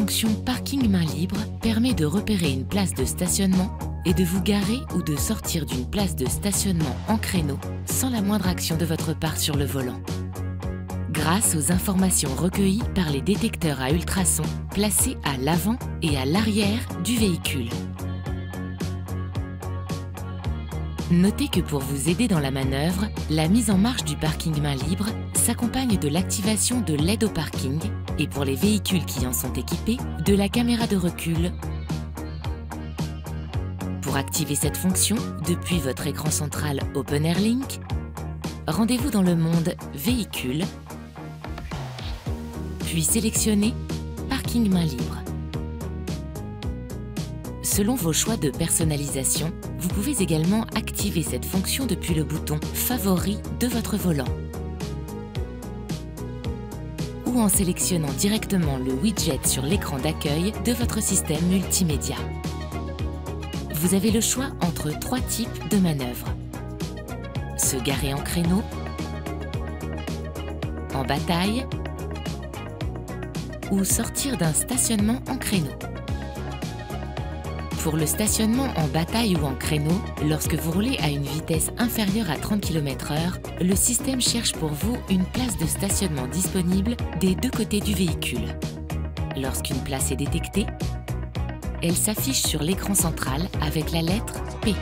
fonction Parking main libre permet de repérer une place de stationnement et de vous garer ou de sortir d'une place de stationnement en créneau sans la moindre action de votre part sur le volant. Grâce aux informations recueillies par les détecteurs à ultrasons placés à l'avant et à l'arrière du véhicule. Notez que pour vous aider dans la manœuvre, la mise en marche du parking main libre s'accompagne de l'activation de l'aide au parking et pour les véhicules qui en sont équipés, de la caméra de recul. Pour activer cette fonction, depuis votre écran central Open Air Link, rendez-vous dans le monde Véhicule, puis sélectionnez Parking main libre. Selon vos choix de personnalisation, vous pouvez également activer cette fonction depuis le bouton Favoris de votre volant ou en sélectionnant directement le widget sur l'écran d'accueil de votre système multimédia. Vous avez le choix entre 3 types de manœuvres. Se garer en créneau, en bataille ou sortir d'un stationnement en créneau. Pour le stationnement en bataille ou en créneau, lorsque vous roulez à une vitesse inférieure à 30 km/h, le système cherche pour vous une place de stationnement disponible des 2 côtés du véhicule. Lorsqu'une place est détectée, elle s'affiche sur l'écran central avec la lettre P.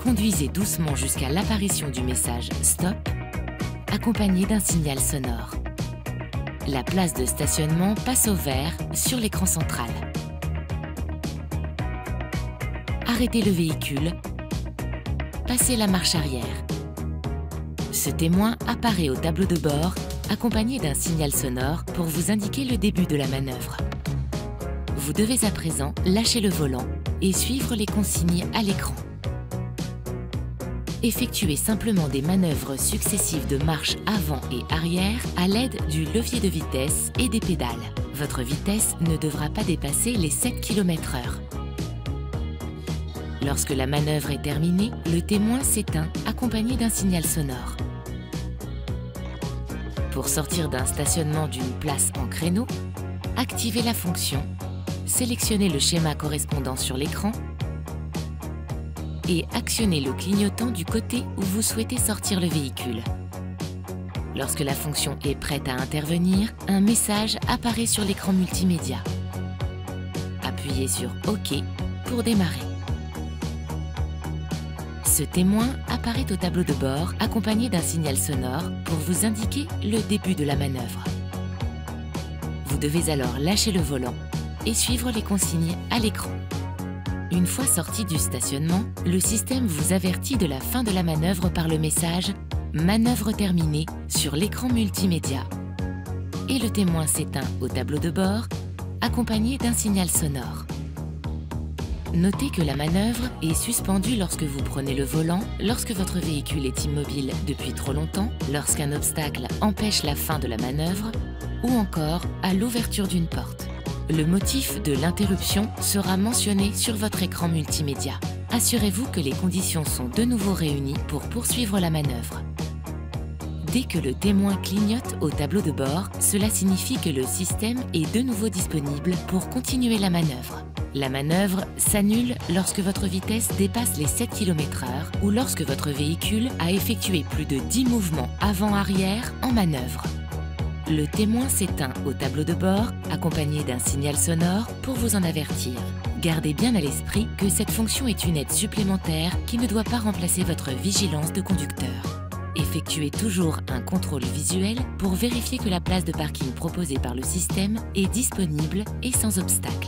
Conduisez doucement jusqu'à l'apparition du message Stop, accompagné d'un signal sonore. La place de stationnement passe au vert sur l'écran central. Arrêtez le véhicule, passez la marche arrière. Ce témoin apparaît au tableau de bord, accompagné d'un signal sonore pour vous indiquer le début de la manœuvre. Vous devez à présent lâcher le volant et suivre les consignes à l'écran. Effectuez simplement des manœuvres successives de marche avant et arrière à l'aide du levier de vitesse et des pédales. Votre vitesse ne devra pas dépasser les 7 km/h. Lorsque la manœuvre est terminée, le témoin s'éteint accompagné d'un signal sonore. Pour sortir d'un stationnement d'une place en créneau, activez la fonction, sélectionnez le schéma correspondant sur l'écran et actionnez le clignotant du côté où vous souhaitez sortir le véhicule. Lorsque la fonction est prête à intervenir, un message apparaît sur l'écran multimédia. Appuyez sur OK pour démarrer. Ce témoin apparaît au tableau de bord accompagné d'un signal sonore pour vous indiquer le début de la manœuvre. Vous devez alors lâcher le volant et suivre les consignes à l'écran. Une fois sorti du stationnement, le système vous avertit de la fin de la manœuvre par le message « Manœuvre terminée » sur l'écran multimédia. Et le témoin s'éteint au tableau de bord accompagné d'un signal sonore. Notez que la manœuvre est suspendue lorsque vous prenez le volant, lorsque votre véhicule est immobile depuis trop longtemps, lorsqu'un obstacle empêche la fin de la manœuvre ou encore à l'ouverture d'une porte. Le motif de l'interruption sera mentionné sur votre écran multimédia. Assurez-vous que les conditions sont de nouveau réunies pour poursuivre la manœuvre. Dès que le témoin clignote au tableau de bord, cela signifie que le système est de nouveau disponible pour continuer la manœuvre. La manœuvre s'annule lorsque votre vitesse dépasse les 7 km/h ou lorsque votre véhicule a effectué plus de 10 mouvements avant-arrière en manœuvre. Le témoin s'éteint au tableau de bord, accompagné d'un signal sonore pour vous en avertir. Gardez bien à l'esprit que cette fonction est une aide supplémentaire qui ne doit pas remplacer votre vigilance de conducteur. Effectuez toujours un contrôle visuel pour vérifier que la place de parking proposée par le système est disponible et sans obstacle.